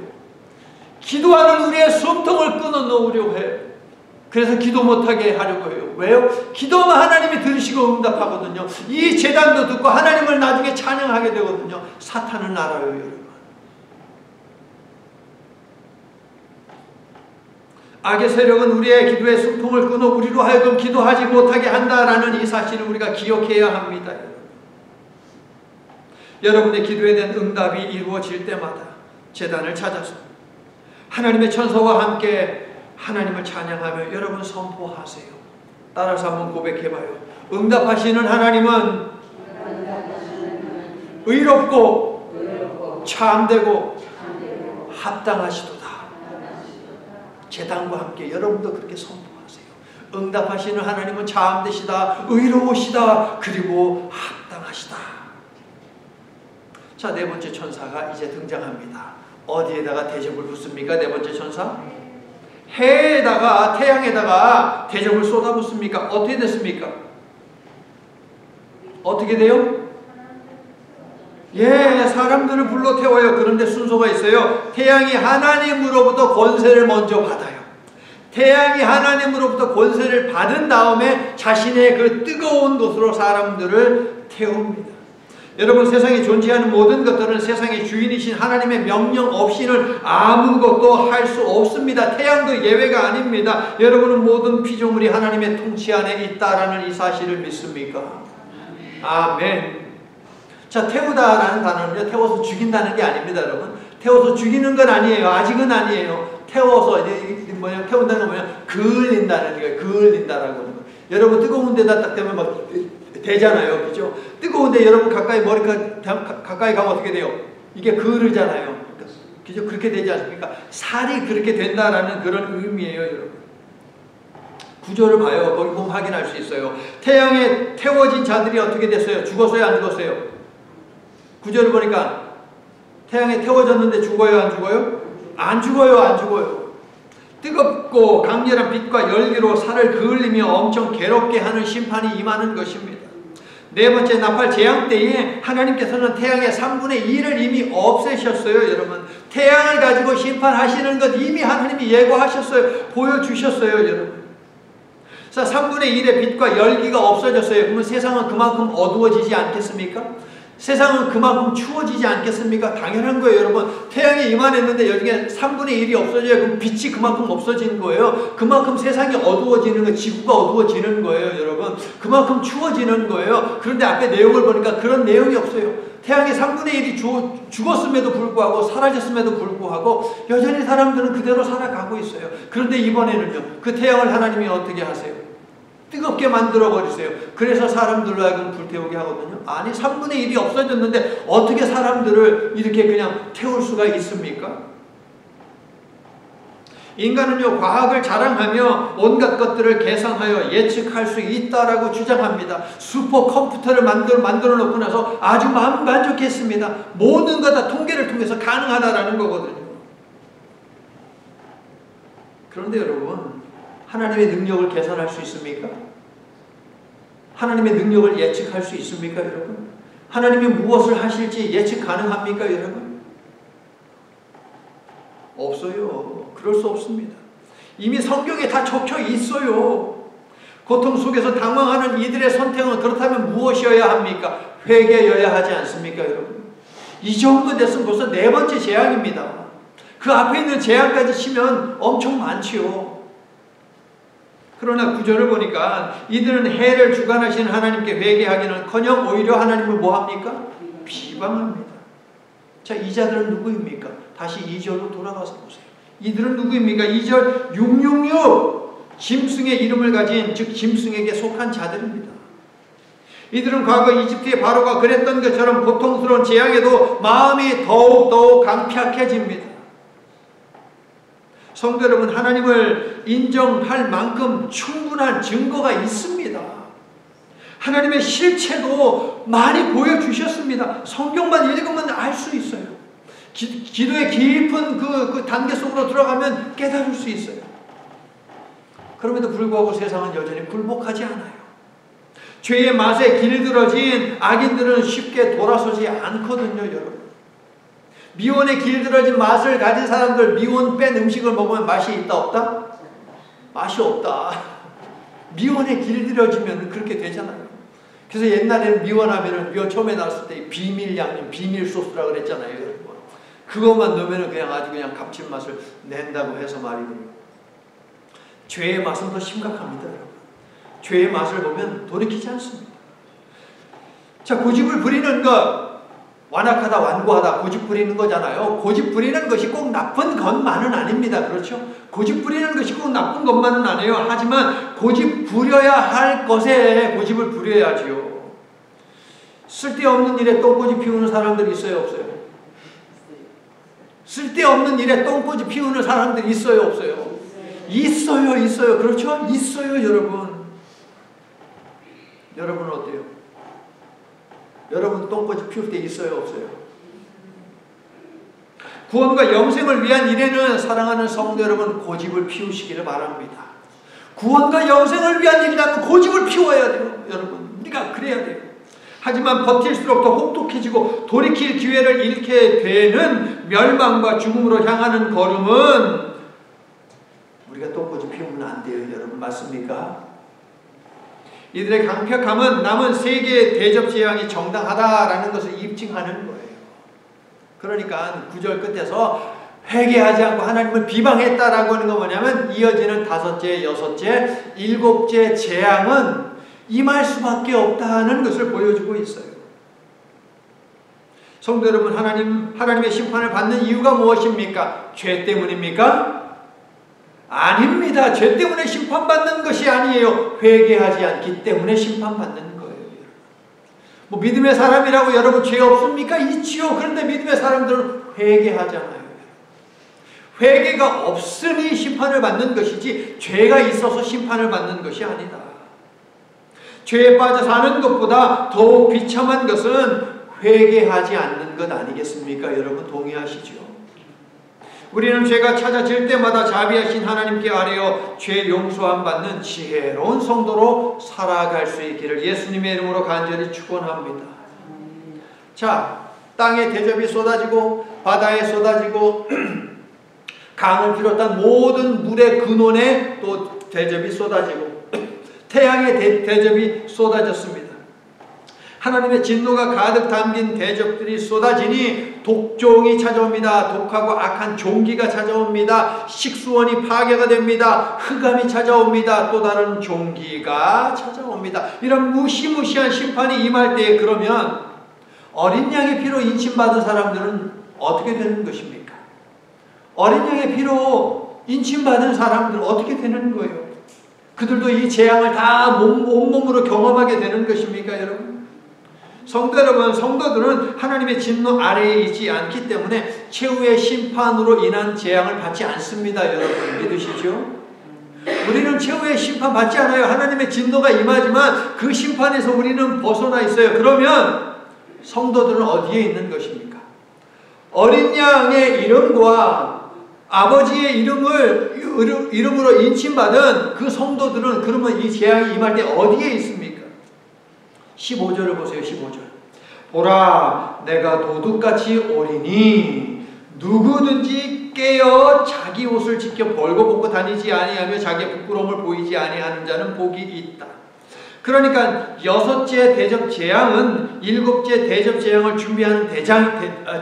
기도하는 우리의 숨통을 끊어놓으려고 해요. 그래서 기도 못하게 하려고 해요. 왜요? 기도만 하나님이 들으시고 응답하거든요. 이 제단도 듣고 하나님을 나중에 찬양하게 되거든요. 사탄은 알아요, 여러분. 악의 세력은 우리의 기도의 숨통을 끊어 우리로 하여금 기도하지 못하게 한다라는 이 사실을 우리가 기억해야 합니다. 여러분의 기도에 대한 응답이 이루어질 때마다 제단을 찾아서 하나님의 천사와 함께 하나님을 찬양하며 여러분 선포하세요. 따라서 한번 고백해봐요. 응답하시는 하나님은 의롭고 참되고 합당하시도다. 제단과 함께 여러분도 그렇게 선포하세요. 응답하시는 하나님은 참되시다, 의로우시다, 그리고 합당하시다. 자, 네 번째 천사가 이제 등장합니다. 어디에다가 대접을 붓습니까? 네 번째 천사? 해에다가, 태양에다가 대접을 쏟아붓습니까? 어떻게 됐습니까? 어떻게 돼요? 예, 사람들을 불러 태워요. 그런데 순서가 있어요. 태양이 하나님으로부터 권세를 먼저 받아요. 태양이 하나님으로부터 권세를 받은 다음에 자신의 그 뜨거운 곳으로 사람들을 태웁니다. 여러분, 세상에 존재하는 모든 것들은 세상의 주인이신 하나님의 명령 없이는 아무것도 할 수 없습니다. 태양도 예외가 아닙니다. 여러분은 모든 피조물이 하나님의 통치 안에 있다라는 이 사실을 믿습니까? 아멘. 자, 태우다라는 단어는요, 태워서 죽인다는 게 아닙니다, 여러분. 태워서 죽이는 건 아니에요. 아직은 아니에요. 태워서, 태운다는 건 뭐냐? 그을린다는 거예요. 그을린다라고 하는 거예요. 여러분, 뜨거운 데다 딱 대면 막 되잖아요. 그죠? 뜨거운데 여러분 가까이 가까이 가면 어떻게 돼요? 이게 그을잖아요. 그죠? 그렇게 되지 않습니까? 살이 그렇게 된다라는 그런 의미예요, 여러분. 구조를 봐요. 거기 보면 확인할 수 있어요. 태양에 태워진 자들이 어떻게 됐어요? 죽었어요? 안 죽었어요? 구조를 보니까 태양에 태워졌는데 죽어요? 안 죽어요? 안 죽어요? 안 죽어요? 뜨겁고 강렬한 빛과 열기로 살을 그을리며 엄청 괴롭게 하는 심판이 임하는 것입니다. 네 번째, 나팔 재앙 때에 하나님께서는 태양의 3분의 1을 이미 없애셨어요. 여러분, 태양을 가지고 심판하시는 것 이미 하나님이 예고하셨어요. 보여주셨어요, 여러분. 자, 3분의 1의 빛과 열기가 없어졌어요. 그러면 세상은 그만큼 어두워지지 않겠습니까? 세상은 그만큼 추워지지 않겠습니까? 당연한 거예요, 여러분. 태양이 이만했는데 여기에 3분의 1이 없어져야 그럼 빛이 그만큼 없어지는 거예요. 그만큼 세상이 어두워지는 거예요. 지구가 어두워지는 거예요, 여러분. 그만큼 추워지는 거예요. 그런데 앞에 내용을 보니까 그런 내용이 없어요. 태양의 3분의 1이 죽었음에도 불구하고 사라졌음에도 불구하고 여전히 사람들은 그대로 살아가고 있어요. 그런데 이번에는요, 그 태양을 하나님이 어떻게 하세요? 뜨겁게 만들어버리세요. 그래서 사람들로 하여금 불태우게 하거든요. 아니, 3분의 1이 없어졌는데 어떻게 사람들을 이렇게 그냥 태울 수가 있습니까? 인간은요, 과학을 자랑하며 온갖 것들을 계산하여 예측할 수 있다라고 주장합니다. 슈퍼컴퓨터를 만들어 놓고 나서 아주 만족했습니다. 모든 것 다 통계를 통해서 가능하다라는 거거든요. 그런데 여러분, 하나님의 능력을 계산할 수 있습니까? 하나님의 능력을 예측할 수 있습니까, 여러분? 하나님이 무엇을 하실지 예측 가능합니까, 여러분? 없어요. 그럴 수 없습니다. 이미 성경에 다 적혀 있어요. 고통 속에서 당황하는 이들의 선택은 그렇다면 무엇이어야 합니까? 회개여야 하지 않습니까, 여러분? 이 정도 됐으면 벌써 네 번째 재앙입니다. 그 앞에 있는 재앙까지 치면 엄청 많지요. 그러나 구절을 보니까 이들은 해를 주관하시는 하나님께 회개하기는커녕 오히려 하나님을 뭐합니까? 비방합니다. 자, 이 자들은 누구입니까? 다시 2절로 돌아가서 보세요. 이들은 누구입니까? 2절 666 짐승의 이름을 가진, 즉 짐승에게 속한 자들입니다. 이들은 과거 이집트의 바로가 그랬던 것처럼 고통스러운 재앙에도 마음이 더욱 강팍해집니다. 성도 여러분, 하나님을 인정할 만큼 충분한 증거가 있습니다. 하나님의 실체도 많이 보여주셨습니다. 성경만 읽으면 알 수 있어요. 기도의 깊은 그 단계 속으로 들어가면 깨달을 수 있어요. 그럼에도 불구하고 세상은 여전히 굴복하지 않아요. 죄의 맛에 길들어진 악인들은 쉽게 돌아서지 않거든요, 여러분. 미원에 길들어진 맛을 가진 사람들, 미원 뺀 음식을 먹으면 맛이 있다 없다? 맛이 없다. 미원에 길들여지면 그렇게 되잖아요. 그래서 옛날에는 미원하면은 미원 처음에 나왔을 때 비밀 양념, 비밀 소스라고 그랬잖아요, 여러분. 그것만 넣으면 그냥 아주 그냥 감칠맛을 낸다고 해서 말이에요. 죄의 맛은 더 심각합니다, 여러분. 죄의 맛을 보면 돌이키지 않습니다. 자, 고집을 부리는 것, 완악하다, 완고하다, 고집 부리는 거잖아요. 고집 부리는 것이 꼭 나쁜 것만은 아닙니다. 그렇죠? 고집 부리는 것이 꼭 나쁜 것만은 아니에요. 하지만 고집 부려야 할 것에 고집을 부려야지요. 쓸데없는 일에 똥꼬집 피우는 사람들이 있어요, 없어요? 쓸데없는 일에 똥꼬집 피우는 사람들이 있어요, 없어요? 있어요, 있어요. 그렇죠? 있어요, 여러분. 여러분은 어때요? 여러분 똥꼬집 피울 때 있어요, 없어요? 구원과 영생을 위한 일에는 사랑하는 성도 여러분 고집을 피우시기를 바랍니다. 구원과 영생을 위한 일이라면 고집을 피워야 돼요, 여러분. 우리가 그래야 돼요. 하지만 버틸수록 더 혹독해지고 돌이킬 기회를 잃게 되는 멸망과 죽음으로 향하는 걸음은 우리가 똥꼬집 피우면 안 돼요, 여러분. 맞습니까? 이들의 강력함은 남은 세계의 대접 재앙이 정당하다라는 것을 입증하는 거예요. 그러니까 9절 끝에서 회개하지 않고 하나님을 비방했다라고 하는 건 뭐냐면 이어지는 5째, 6째, 7째 재앙은 임할 수밖에 없다는 것을 보여주고 있어요. 성도 여러분, 하나님의 심판을 받는 이유가 무엇입니까? 죄 때문입니까? 아닙니다. 죄 때문에 심판받는 것이 아니에요. 회개하지 않기 때문에 심판받는 거예요. 뭐 믿음의 사람이라고 여러분 죄 없습니까? 있지요. 그런데 믿음의 사람들은 회개하잖아요. 회개가 없으니 심판을 받는 것이지 죄가 있어서 심판을 받는 것이 아니다. 죄에 빠져 사는 것보다 더욱 비참한 것은 회개하지 않는 것 아니겠습니까? 여러분 동의하시죠? 우리는 죄가 찾아질 때마다 자비하신 하나님께 아뢰어 죄 용서함 받는 지혜로운 성도로 살아갈 수 있기를 예수님의 이름으로 간절히 축원합니다. 자, 땅에 대접이 쏟아지고 바다에 쏟아지고 강을 비롯한 모든 물의 근원에 또 대접이 쏟아지고 태양의 대접이 쏟아졌습니다. 하나님의 진노가 가득 담긴 대접들이 쏟아지니 독종이 찾아옵니다. 독하고 악한 종기가 찾아옵니다. 식수원이 파괴가 됩니다. 흑암이 찾아옵니다. 또 다른 종기가 찾아옵니다. 이런 무시무시한 심판이 임할 때에 그러면 어린 양의 피로 인침받은 사람들은 어떻게 되는 것입니까? 어린 양의 피로 인침받은 사람들은 어떻게 되는 거예요? 그들도 이 재앙을 다 온몸으로 경험하게 되는 것입니까, 여러분? 성도 여러분, 성도들은 하나님의 진노 아래에 있지 않기 때문에 최후의 심판으로 인한 재앙을 받지 않습니다. 여러분 믿으시죠? 우리는 최후의 심판 받지 않아요. 하나님의 진노가 임하지만 그 심판에서 우리는 벗어나 있어요. 그러면 성도들은 어디에 있는 것입니까? 어린 양의 이름과 아버지의 이름으로 인침받은 그 성도들은 그러면 이 재앙이 임할 때 어디에 있습니까? 15절을 보세요. 15절. 보라, 내가 도둑같이 오리니 누구든지 깨어 자기 옷을 지켜 벌거벗고 다니지 아니하며 자기의 부끄러움을 보이지 아니하는 자는 복이 있다. 그러니까 6째 대접 재앙은 7째 대접 재앙을 준비하는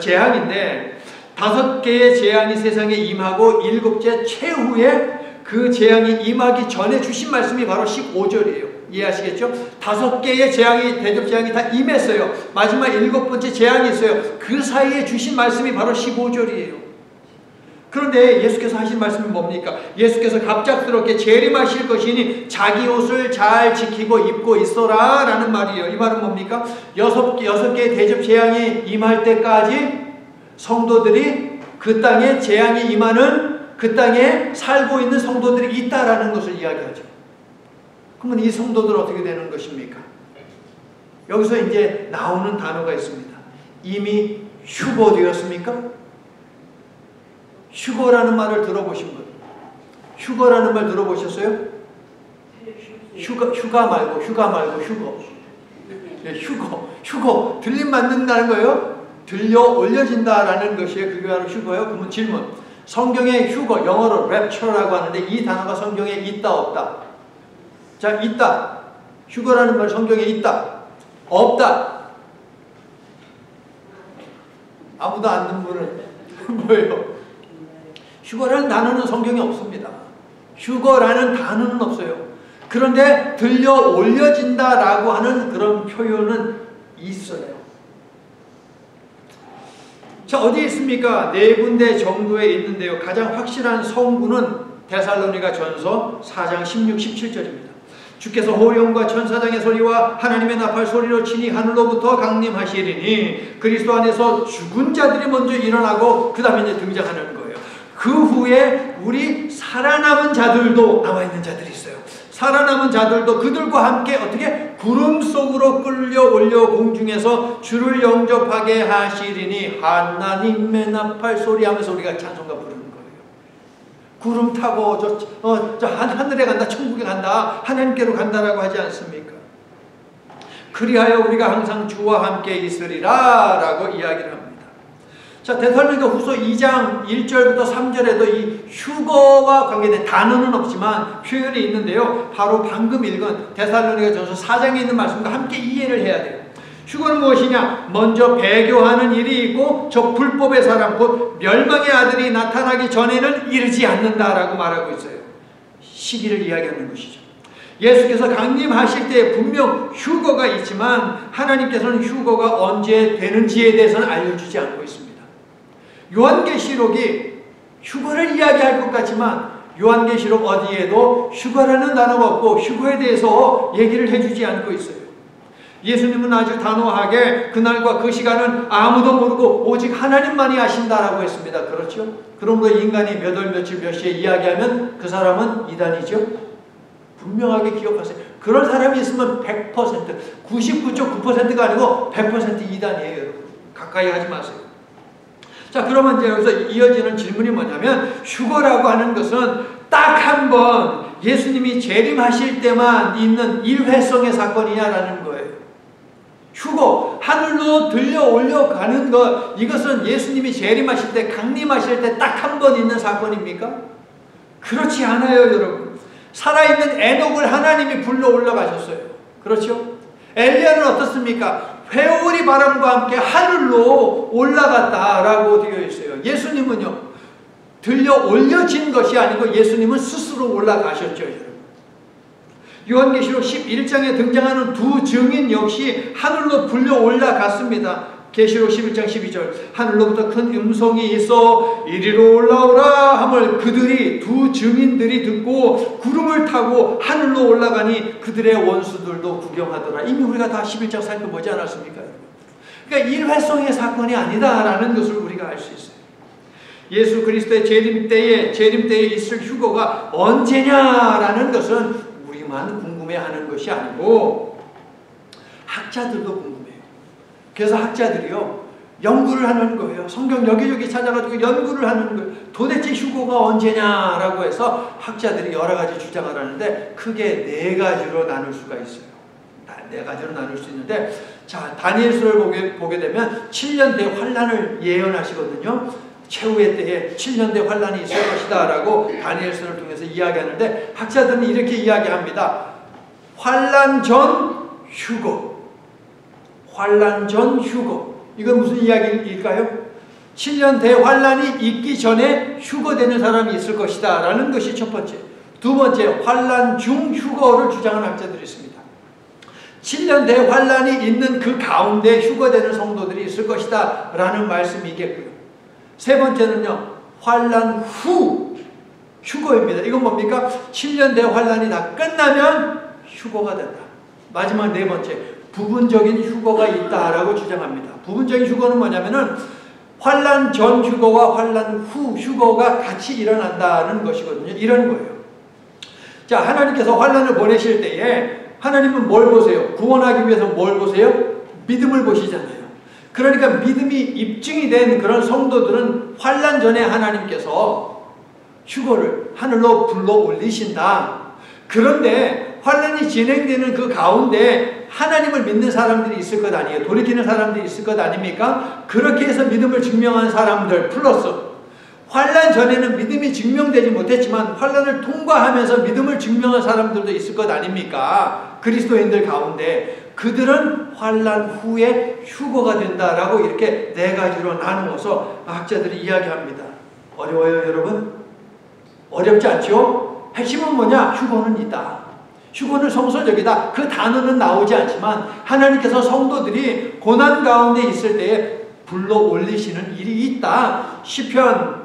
재앙인데 5개의 재앙이 세상에 임하고 7째 최후에 그 재앙이 임하기 전에 주신 말씀이 바로 15절이에요. 이해하시겠죠? 5개의 재앙이, 대접 재앙이 다 임했어요. 마지막 7번째 재앙이 있어요. 그 사이에 주신 말씀이 바로 15절이에요. 그런데 예수께서 하신 말씀이 뭡니까? 예수께서 갑작스럽게 재림하실 것이니 자기 옷을 잘 지키고 입고 있어라 라는 말이에요. 이 말은 뭡니까? 6개의 대접 재앙이 임할 때까지 성도들이 그 땅에 재앙이 임하는 그 땅에 살고 있는 성도들이 있다라는 것을 이야기하죠. 그러면 이 성도들은 어떻게 되는 것입니까? 여기서 이제 나오는 단어가 있습니다. 이미 휴거되었습니까? 휴거라는 말을 들어보신 분? 휴거라는 말 들어보셨어요? 휴가 말고 휴거. 예, 휴거. 들림 받는다는 거예요. 들려 올려진다라는 것이에요. 그게 바로 휴거예요. 그러면 질문. 성경에 휴거, 영어로 rapture라고 하는데 이 단어가 성경에 있다 없다? 자, 있다. 휴거라는 말 성경에 있다. 없다. 아무도 안 듣는 분은 뭐예요? 휴거라는 단어는 성경에 없습니다. 휴거라는 단어는 없어요. 그런데 들려 올려진다라고 하는 그런 표현은 있어요. 자, 어디 있습니까? 4군데 정도에 있는데요. 가장 확실한 성구는 데살로니가 전서 4장 16, 17절입니다. 주께서 호령과 천사장의 소리와 하나님의 나팔 소리로 친히 하늘로부터 강림하시리니 그리스도 안에서 죽은 자들이 먼저 일어나고 그 다음에 이제 등장하는 거예요. 그 후에 우리 살아남은 자들도 남아있는 자들이 있어요. 살아남은 자들도 그들과 함께 어떻게 구름 속으로 끌려 올려 공중에서 주를 영접하게 하시리니 하나님의 나팔 소리하면서 우리가 찬송가 부르는 거예요. 구름 타고 저 하늘에 간다, 천국에 간다, 하나님께로 간다라고 하지 않습니까? 그리하여 우리가 항상 주와 함께 있으리라 라고 이야기를 합니다. 자, 데살로니가 후서 2장 1절부터 3절에도 이 휴거와 관계된 단어는 없지만 표현이 있는데요. 바로 방금 읽은 데살로니가 전서 4장에 있는 말씀과 함께 이해를 해야 돼요. 휴거는 무엇이냐? 먼저 배교하는 일이 있고 저 불법의 사람 곧 멸망의 아들이 나타나기 전에는 이르지 않는다라고 말하고 있어요. 시기를 이야기하는 것이죠. 예수께서 강림하실 때 분명 휴거가 있지만 하나님께서는 휴거가 언제 되는지에 대해서는 알려주지 않고 있습니다. 요한계시록이 휴거를 이야기할 것 같지만 요한계시록 어디에도 휴거라는 단어가 없고 휴거에 대해서 얘기를 해주지 않고 있어요. 예수님은 아주 단호하게 그날과 그 시간은 아무도 모르고 오직 하나님만이 아신다라고 했습니다. 그렇죠? 그러므로 인간이 몇 월 며칠 몇 시에 이야기하면 그 사람은 이단이죠. 분명하게 기억하세요. 그런 사람이 있으면 100%, 99.9%가 아니고 100% 이단이에요. 여러분. 가까이 하지 마세요. 자, 그러면 이제 여기서 이어지는 질문이 뭐냐면 휴거라고 하는 것은 딱 한 번 예수님이 재림하실 때만 있는 일회성의 사건이냐라는 거예요. 휴거, 하늘로 들려 올려가는 것, 이것은 예수님이 재림하실 때, 강림하실 때 딱 한 번 있는 사건입니까? 그렇지 않아요, 여러분. 살아있는 에녹을 하나님이 불러 올라가셨어요. 그렇죠? 엘리야는 어떻습니까? 회오리 바람과 함께 하늘로 올라갔다라고 되어 있어요. 예수님은요, 들려 올려진 것이 아니고 예수님은 스스로 올라가셨죠. 요한계시록 11장에 등장하는 두 증인 역시 하늘로 불려 올라갔습니다. 계시록 11장 12절 하늘로부터 큰 음성이 있어 이리로 올라오라 함을 그들이 두 증인들이 듣고 구름을 타고 하늘로 올라가니 그들의 원수들도 구경하더라. 이미 우리가 다 11장 살펴보지 않았습니까? 그러니까 일회성의 사건이 아니다라는 것을 우리가 알 수 있어요. 예수 그리스도의 재림 때에 있을 휴거가 언제냐라는 것은 우리만 궁금해하는 것이 아니고 학자들도 궁금해요. 그래서 학자들이요 연구를 하는 거예요. 성경 여기저기 찾아가지고 연구를 하는 거예요. 도대체 휴거가 언제냐라고 해서 학자들이 여러 가지 주장을 하는데 크게 4가지로 나눌 수가 있어요. 4가지로 나눌 수 있는데, 자, 다니엘서를 보게 되면 7년 대 환란을 예언하시거든요. 최후의 때에 7년 대 환란이 있을 것이다 라고 다니엘서를 통해서 이야기하는데, 학자들은 이렇게 이야기합니다. 환란 전 휴거. 환란 전 휴거. 이건 무슨 이야기일까요? 7년 대환란이 있기 전에 휴거되는 사람이 있을 것이다 라는 것이 첫 번째. 두 번째, 환란 중 휴거를 주장하는 학자들이 있습니다. 7년 대환란이 있는 그 가운데 휴거되는 성도들이 있을 것이다 라는 말씀이겠고요. 세 번째는요, 환란 후 휴거입니다. 이건 뭡니까? 7년 대환란이 다 끝나면 휴거가 된다. 마지막 4번째, 부분적인 휴거가 있다라고 주장합니다. 부분적인 휴거는 뭐냐면은 환란 전 휴거와 환란 후 휴거가 같이 일어난다는 것이거든요. 이런 거예요. 자, 하나님께서 환란을 보내실 때에 하나님은 뭘 보세요? 구원하기 위해서 뭘 보세요? 믿음을 보시잖아요. 그러니까 믿음이 입증이 된 그런 성도들은 환란 전에 하나님께서 휴거를 하늘로 불러 올리신다. 그런데 환난이 진행되는 그 가운데 하나님을 믿는 사람들이 있을 것 아니에요. 돌이키는 사람들이 있을 것 아닙니까? 그렇게 해서 믿음을 증명한 사람들 플러스 환난 전에는 믿음이 증명되지 못했지만 환난을 통과하면서 믿음을 증명한 사람들도 있을 것 아닙니까? 그리스도인들 가운데 그들은 환난 후에 휴거가 된다라고 이렇게 네 가지로 나누어서 학자들이 이야기합니다. 어려워요, 여러분? 어렵지 않죠? 핵심은 뭐냐? 휴거는 있다. 휴거는 성서적이다. 그 단어는 나오지 않지만 하나님께서 성도들이 고난 가운데 있을 때에 불러 올리시는 일이 있다. 시편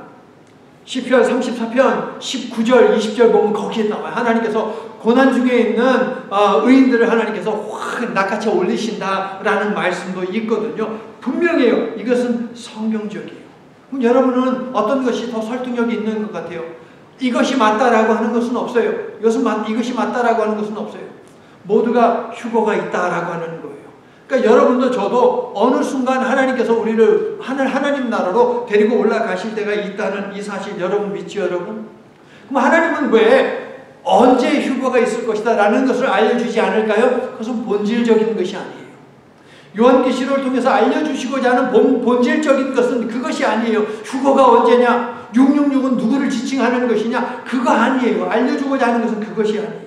34편 19절 20절 보면 거기에 나와요. 하나님께서 고난 중에 있는 의인들을 하나님께서 확 낚아채 올리신다라는 말씀도 있거든요. 분명해요. 이것은 성경적이에요. 그럼 여러분은 어떤 것이 더 설득력이 있는 것 같아요? 이것이 맞다라고 하는 것은 없어요. 이것이 맞다라고 하는 것은 없어요. 모두가 휴거가 있다라고 하는 거예요. 그러니까 여러분도 저도 어느 순간 하나님께서 우리를 하나님 나라로 데리고 올라가실 때가 있다는 이 사실 여러분 믿죠, 여러분? 그럼 하나님은 왜 언제 휴거가 있을 것이다 라는 것을 알려주지 않을까요? 그것은 본질적인 것이 아니에요. 요한계시록을 통해서 알려주시고자 하는 본질적인 것은 그것이 아니에요. 휴거가 언제냐? 666은 누구를 지칭하는 것이냐? 그거 아니에요. 알려주고자 하는 것은 그것이 아니에요.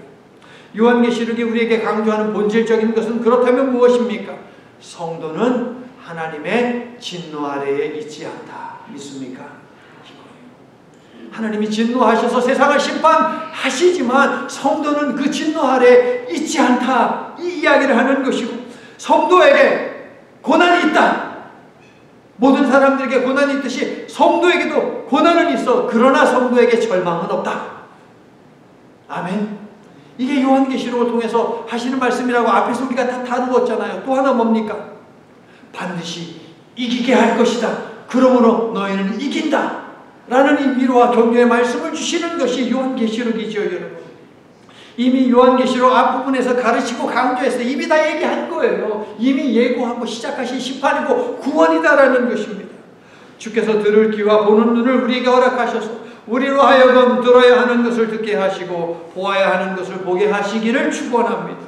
요한계시록이 우리에게 강조하는 본질적인 것은 그렇다면 무엇입니까? 성도는 하나님의 진노 아래에 있지 않다. 믿습니까? 이거예요. 하나님이 진노하셔서 세상을 심판하시지만 성도는 그 진노 아래에 있지 않다. 이 이야기를 하는 것이고 성도에게 고난이 있다. 모든 사람들에게 고난이 있듯이 성도에게도 고난은 있어. 그러나 성도에게 절망은 없다. 아멘. 이게 요한계시록을 통해서 하시는 말씀이라고 앞에서 우리가 다 다루었잖아요. 또 하나 뭡니까? 반드시 이기게 할 것이다. 그러므로 너희는 이긴다. 라는 이 위로와 격려의 말씀을 주시는 것이 요한계시록이죠, 여러분. 이미 요한계시록 앞부분에서 가르치고 강조해서 이미 다 얘기한 거예요. 이미 예고하고 시작하신 심판이고 구원이다라는 것입니다. 주께서 들을 귀와 보는 눈을 우리에게 허락하셔서 우리로 하여금 들어야 하는 것을 듣게 하시고 보아야 하는 것을 보게 하시기를 축원합니다.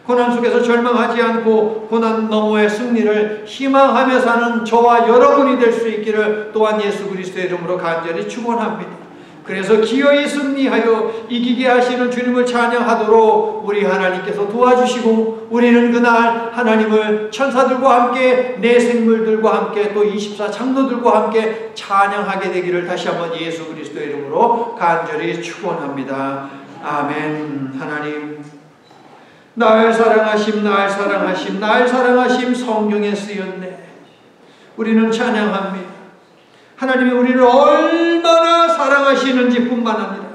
고난 속에서 절망하지 않고 고난 너머의 승리를 희망하며 사는 저와 여러분이 될 수 있기를 또한 예수 그리스도의 이름으로 간절히 축원합니다. 그래서 기어이 승리하여 이기게 하시는 주님을 찬양하도록 우리 하나님께서 도와주시고 우리는 그날 하나님을 천사들과 함께 내 생물들과 함께 또 24 장로들과 함께 찬양하게 되기를 다시 한번 예수 그리스도의 이름으로 간절히 축원합니다. 아멘. 하나님, 날 사랑하심 날 사랑하심 날 사랑하심 성경에 쓰였네. 우리는 찬양합니다. 하나님이 우리를 얼마나 사랑하시는지 뿐만 아니라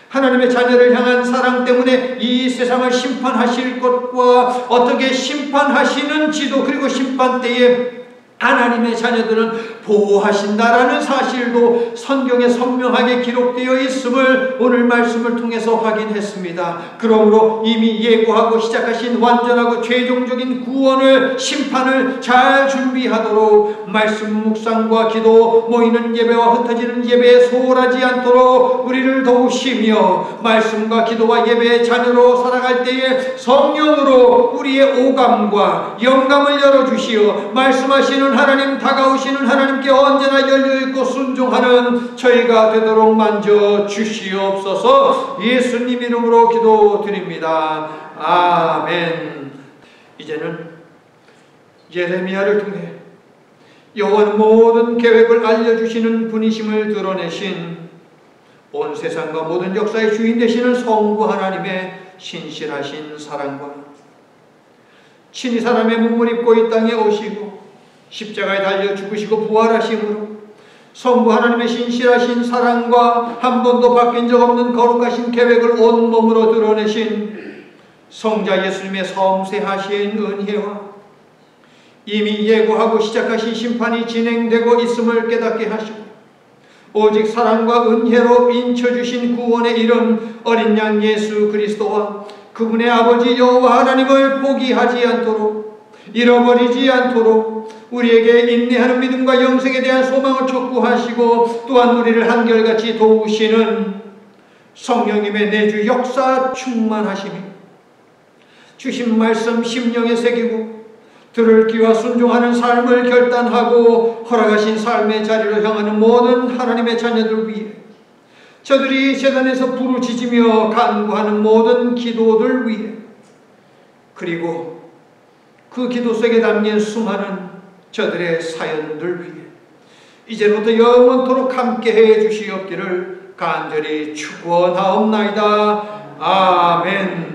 하나님의 자녀를 향한 사랑 때문에 이 세상을 심판하실 것과 어떻게 심판하시는지도 그리고 심판 때에 하나님의 자녀들은 보호하신다라는 사실도 성경에 선명하게 기록되어 있음을 오늘 말씀을 통해서 확인했습니다. 그러므로 이미 예고하고 시작하신 완전하고 최종적인 구원을 심판을 잘 준비하도록 말씀 묵상과 기도 모이는 예배와 흩어지는 예배에 소홀하지 않도록 우리를 도우시며 말씀과 기도와 예배의 자녀로 살아갈 때에 성령으로 우리의 오감과 영감을 열어주시어 말씀하시는 하나님, 다가오시는 하나님께 언제나 열려있고 순종하는 저희가 되도록 만져 주시옵소서. 예수님 이름으로 기도드립니다. 아멘. 이제는 예레미야를 통해 여호와는 모든 계획을 알려주시는 분이심을 드러내신 온 세상과 모든 역사의 주인 되시는 성부 하나님의 신실하신 사랑과 친히 사람의 몸을 입고 이 땅에 오시고 십자가에 달려 죽으시고 부활하심으로 성부 하나님의 신실하신 사랑과 한 번도 바뀐 적 없는 거룩하신 계획을 온몸으로 드러내신 성자 예수님의 섬세하신 은혜와 이미 예고하고 시작하신 심판이 진행되고 있음을 깨닫게 하시고 오직 사랑과 은혜로 인쳐주신 구원의 이름 어린 양 예수 그리스도와 그분의 아버지 여호와 하나님을 포기하지 않도록 잃어버리지 않도록 우리에게 인내하는 믿음과 영생에 대한 소망을 촉구하시고 또한 우리를 한결같이 도우시는 성령님의 내주 역사 충만하심이 주신 말씀 심령에 새기고 들을 귀와 순종하는 삶을 결단하고 허락하신 삶의 자리로 향하는 모든 하나님의 자녀들 위해 저들이 제단에서 부르짖으며 간구하는 모든 기도들 위해 그리고 그 기도 속에 담긴 수많은 저들의 사연들 위해 이제부터 영원토록 함께해 주시옵기를 간절히 축원하옵나이다. 아멘.